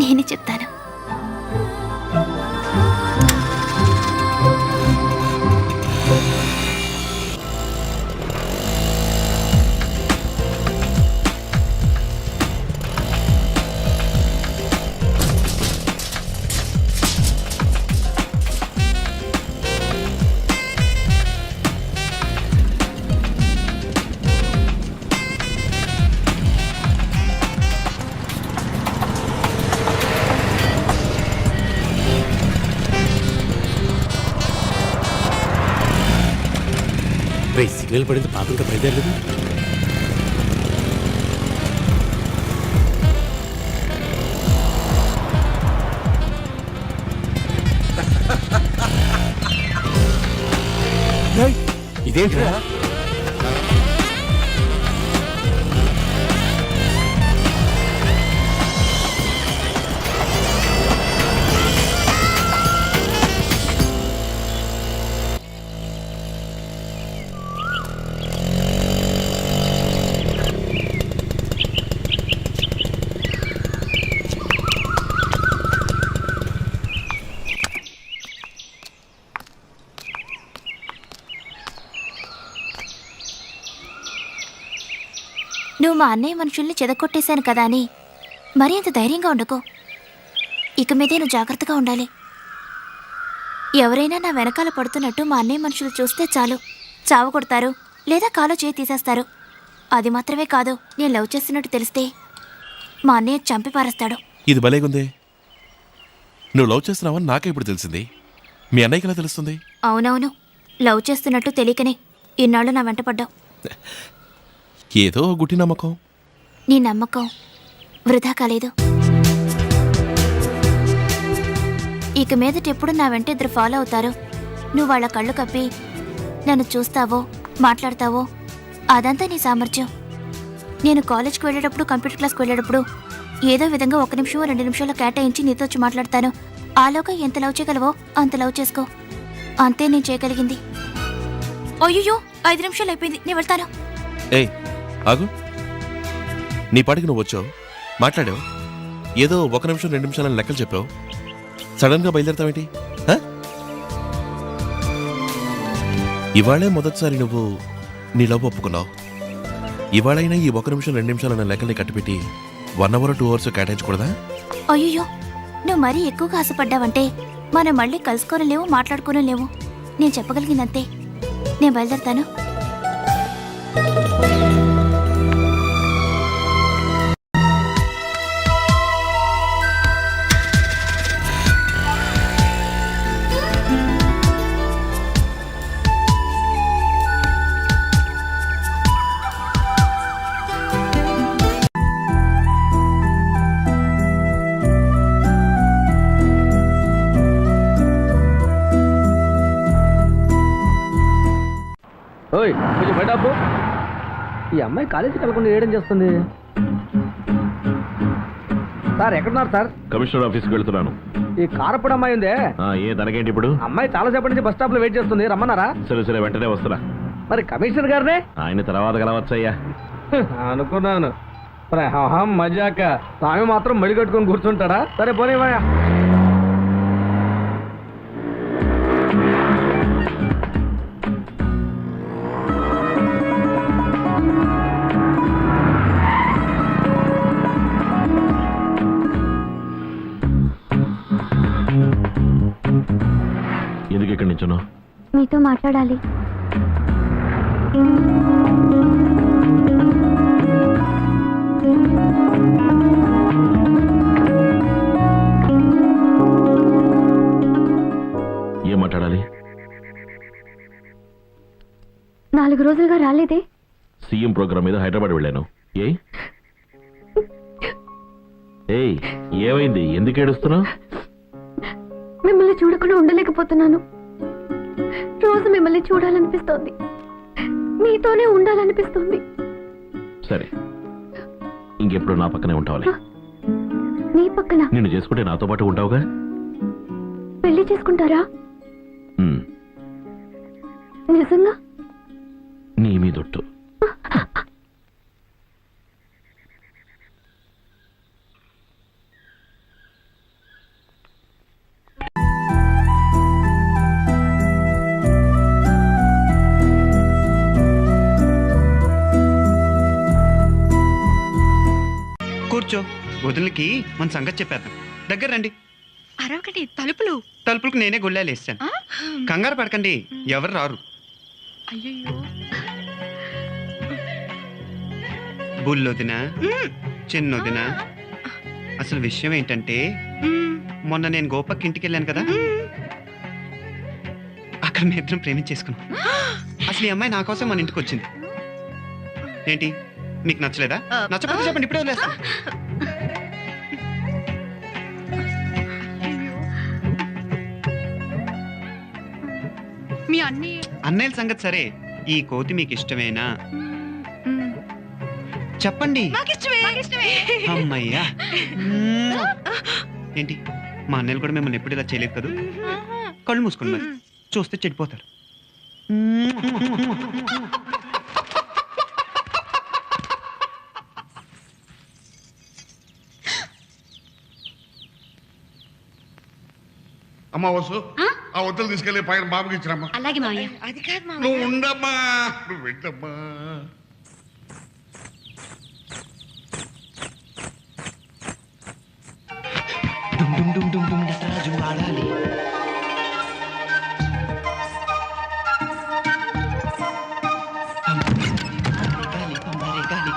నేనే చెప్తాను. సిగ్నల్ పడింది, పాప ఇంకా బయలుదేరలేదు. ఇదేంట్రా? నువ్వు మా అన్నయ్య మనుషుల్ని చెదకొట్టేశాను కదా అని మరీ అంత ధైర్యంగా ఉండకో. ఇక మీదే నువ్వు జాగ్రత్తగా ఉండాలి. ఎవరైనా నా వెనకాల పడుతున్నట్టు మా అన్నయ్య మనుషులు చూస్తే చాలు, చావు కొడతారు లేదా కాలో చేయి తీసేస్తారు. అది మాత్రమే కాదు, నేను లవ్ చేస్తున్నట్టు తెలిస్తే మా అన్నయ్య చంపి పారేస్తాడు. ఇది భలేగుంది. నువ్వు లవ్ చేస్తున్నావని నాకే ఇప్పుడు తెలిసింది. మీ అన్నయ్యకి ఎలా తెలుస్తుంది? అవునవును, లవ్ చేస్తున్నట్టు తెలియకనే ఇన్నాళ్ళు నా వెంట పడ్డావు. ఏదో గుట్టి నమ్మకం. నీ నమ్మకం వృధా కాలేదు. ఇక మీదట ఎప్పుడు నా వెంట ఇద్దరు ఫాలో అవుతారు. నువ్వు వాళ్ళ కళ్ళు కప్పి నన్ను చూస్తావో మాట్లాడతావో అదంతా నీ సామర్థ్యం. నేను కాలేజ్కి వెళ్ళేటప్పుడు, కంప్యూటర్ క్లాస్కి వెళ్ళేటప్పుడు ఏదో విధంగా 1 నిమిషం 2 నిమిషాలు కేటాయించి నీతో వచ్చి మాట్లాడతాను. ఆలోగా ఎంత లవ్ చేయగలవో అంత లవ్ చేసుకో. అంతే నేను చేయగలిగింది. అయ్యో 5 నిమిషాలు అయిపోయింది, నేను వెళ్తాను. ఏయ్ ఆగు. నీ పాటికి నువ్వు వచ్చావు, మాట్లాడావు, ఏదో 1 నిమిషం 2 నిమిషాలని లెక్కలు చెప్పావు. సడన్గా బయలుదేరుతావేంటి? ఇవాళే మొదటిసారి నువ్వు నీ లవ్ ఒప్పుకున్నావు. ఇవాళైనా ఈ 1 నిమిషం 2 నిమిషాలన్న లెక్కల్ని కట్టిపెట్టి 1 అవర్ 2 అవర్స్ కేటాయించకూడదా? అయ్యో నువ్వు మరీ ఎక్కువగా ఆశపడ్డావంటే మనం మళ్ళీ కలుసుకోని లేవు, మాట్లాడుకోని లేవు. నేను చెప్పగలిగిందంతే. నేను బయలుదేరుతాను. ఓయ్ కొంచెం బయట అప్పు. ఈ అమ్మాయి కాలేజీకి వెళ్ళకుండా ఏడేం చేస్తుంది? సార్ ఎక్కడున్నారు సార్? కమిషనర్ ఆఫీస్కి వెళ్తున్నాను. ఈ కారప్పుడు అమ్మాయి ఉందే, ఏ దానికేంటి ఇప్పుడు? అమ్మాయి చాలాసేపటి నుంచి బస్ స్టాప్ లో వెయిట్ చేస్తుంది, రమ్మన్నారా? సరే సరే వెంటనే వస్తున్నా. మరి కమిషనర్ గారినే ఆయన తర్వాత కలవచ్చయ్యా. అనుకున్నాను. మజాక స్వామి మాత్రం మడి కట్టుకొని కూర్చుంటాడా? సరే పోనేవయ్యా. ఎందుకు ఇక్కడి నుంచున్నావు? మీతో మాట్లాడాలి. ఏం మాట్లాడాలి? 4 రోజులుగా రాలేదే? సీఎం ప్రోగ్రామ్ మీద హైదరాబాద్ వెళ్ళాను. ఏయ్ ఏమైంది? ఎందుకు ఏడుస్తున్నావు? మిమ్మల్ని చూడకుండా ఉండలేకపోతున్నాను. రోజు మిమ్మల్ని చూడాలనిపిస్తోంది, మీతోనే ఉండాలనిపిస్తుంది. సరే ఇంకెప్పుడు నా పక్కనే ఉంటావులే. నీ పక్కన? నిన్ను చేసుకుంటే నాతో పాటు ఉంటావుగా. పెళ్లి చేసుకుంటారా? నిజంగా? నీ మీదొట్టు. కూర్చో, వదిలికి మన సంగతి చెప్పేద్దాం. దగ్గర రండి. అరవకండి, తలుపులు. తలుపులకు నేనే గొల్లాలు వేసాను. ఆ? కంగారు పడకండి, ఎవరు రారు. అయ్యయ్యో. బుల్లొదిన, చిన్నొదిన, అసలు విషయం ఏంటంటే మొన్న నేను గోపక్ ఇంటికి వెళ్ళాను కదా, అక్కడ మీ ఇద్దరం ప్రేమించేసుకున్నాం. అసలు ఈ అమ్మాయి నా కోసం మన ఇంటికి వచ్చింది. ఏంటి మీకు నచ్చలేదా? నచ్చకపోతే చెప్పండి, ఇప్పుడే వదిలేస్తా. మీ అన్ని అన్నయ్యల సంగతి సరే, ఈ కోతి మీకు ఇష్టమేనా చెప్పండి. అమ్మయ్యా. ఏంటి మా అన్నయ్యలు కూడా మిమ్మల్ని ఎప్పుడు ఇలా చేయలేదు కదా? కళ్ళు మూసుకోండి, మరి చూస్తే చెడిపోతారు. అమ్మా వసు, ఆ వద్దలు తీసుకెళ్ళి పైన బాబుకి ఇచ్చిరమ్మా. అలాగే మావయ్య. నువ్వు ఉండమ్మా, నువ్వు వెళ్ళమ్మా. డుమ్ డుమ్ డుమ్ డుమ్ డుమ్ నటరాజు ఆడాలి. గాలి, పంబారే గాలి.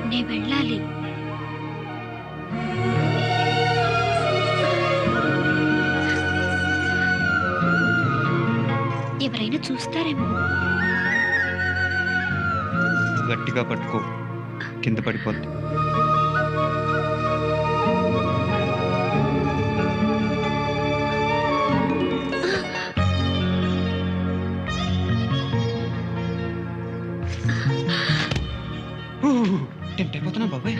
నే వెళ్ళాలి. ఎవరైనా చూస్తారేమో. గట్టిగా పట్టుకో, కింద పడిపోద్ది. టెంప్ట్ అయిపోతున్నా బాబాయ్.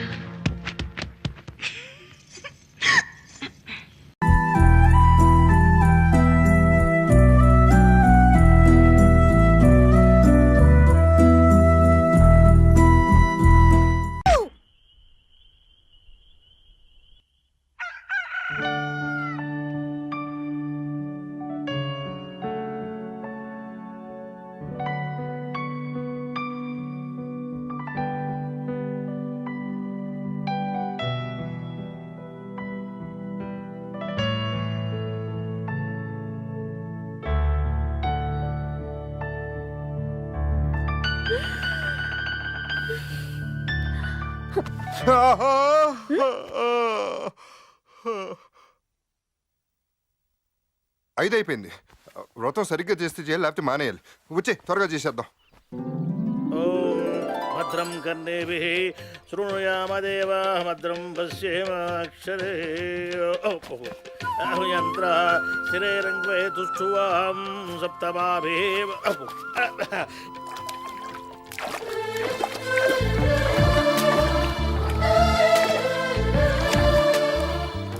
అయిపోయింది. వ్రతం సరిగ్గా చేస్తే చేయాలి, లేకపోతే మానేయాలి. వచ్చే త్వరగా చేసేద్దాం. ఓం భద్రం కర్ణేభిః శృణుయామదేవా భద్రం పశ్యేమాక్షరే యంత్ర స్థిరేరంగ్వే తుష్టువాం సప్తమాభిః.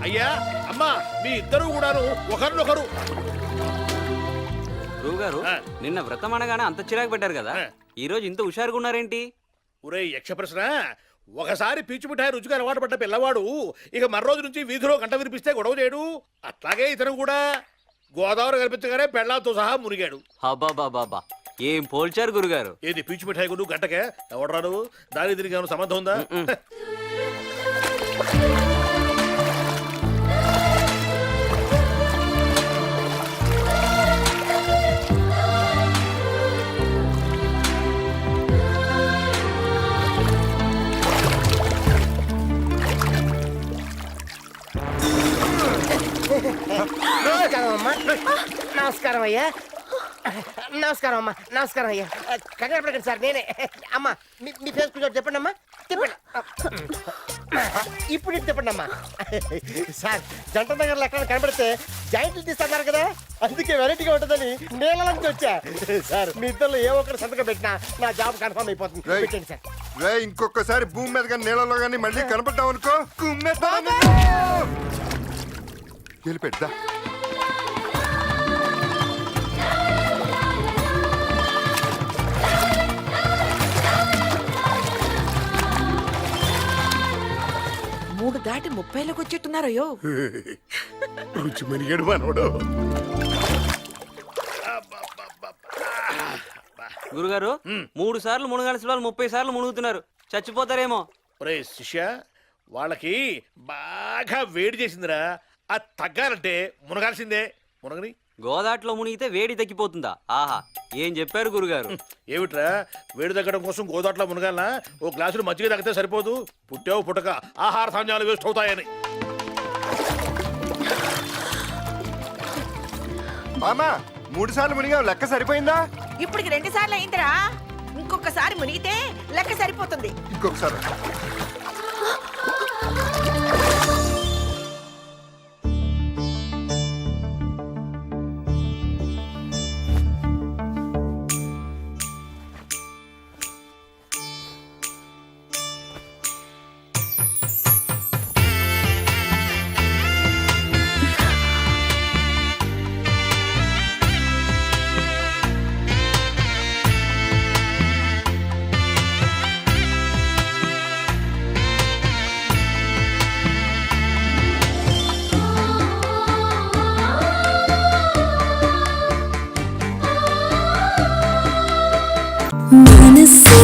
అయ్యా అమ్మా, మీ ఇద్దరు కూడాను ఒకరినొకరు. గురువుగారు, నిన్న వ్రతం అనగానే అంత చిరాకు పెట్టారు కదా, ఈ రోజు ఇంత హుషారుగా ఉన్నారేంటి? ఒరే యక్ష ప్రశ్న, ఒకసారి పీచు మిఠాయి రుచిగా అలవాటు పడ్డ పిల్లవాడు ఇక మరో రోజు నుంచి వీధిలో గంట వినిపిస్తే గొడవ చేయడు. అట్లాగే ఇతను కూడా గోదావరి కనిపించగానే పెళ్ళాంతో సహా మునిగాడు. అబ్బాబాబా, ఏం పోల్చారు గురుగారు. ఏది పీచు మిఠాయి గురు గంటకే ఎవడరాడు? దాని దీనికి ఏమైనా సంబంధం ఉందా? నమస్కారం అయ్యా. నమస్కారం అమ్మా. నమస్కారం అయ్యా. కంగారు పడకండి సార్, నేనే. అమ్మా మీ ఫేస్ కొంచెం చెప్పండి అమ్మా. చెప్పండి. ఇప్పుడు చెప్పండి అమ్మా. సార్ జంట దగ్గరలో ఎక్కడ కనబడితే జాయింట్లు తీస్తున్నారు కదా, అందుకే వెరైటీగా ఉంటుందని నీళ్ళలోంచి వచ్చా సార్. మీ ఇద్దరు ఏ ఒక్కరు సంతకం పెట్టినా నా జాబ్ కన్ఫర్మ్ అయిపోతుంది. రేయ్. పెట్టండి సార్. రే ఇంకొకసారి భూమి మీద కానీ నీళ్ళలో కానీ మళ్ళీ కనపడ్డావు అనుకో వెళ్ళిపెట్టా. మూడు దాటి 30లోకి వచ్చేట్టున్నారయ్యో. రుచి మరిగాడు మనోడు. గురుగారు 3 సార్లు మునగాల్సిన వాళ్ళు 30 సార్లు మునుగుతున్నారు, చచ్చిపోతారేమో. ఒరే శిష్య, వాళ్ళకి బాగా వేడి చేసిందిరా. అది తగ్గాలంటే మునగాల్సిందే. మునగని గోదాట్లో మునిగితే వేడి తగ్గిపోతుందా? ఆహా, ఏం చెప్పారు గురుగారు. ఏమిట్రా, వేడి తగ్గడం కోసం గోదాట్లో మునగాలనా? ఓ గ్లాసులు మజ్జిగ తాగితే సరిపోదు. పుట్టావు పుట్టక ఆహార ధాన్యాలు వేస్ట్ అవుతాయని. మామా 3 సార్లు మునిగావు, లెక్క సరిపోయిందా? ఇప్పటికి 2 సార్లు అయిందిరా. ఇంకొకసారి మునిగితే లెక్క సరిపోతుంది. ఇంకొకసారి మనసే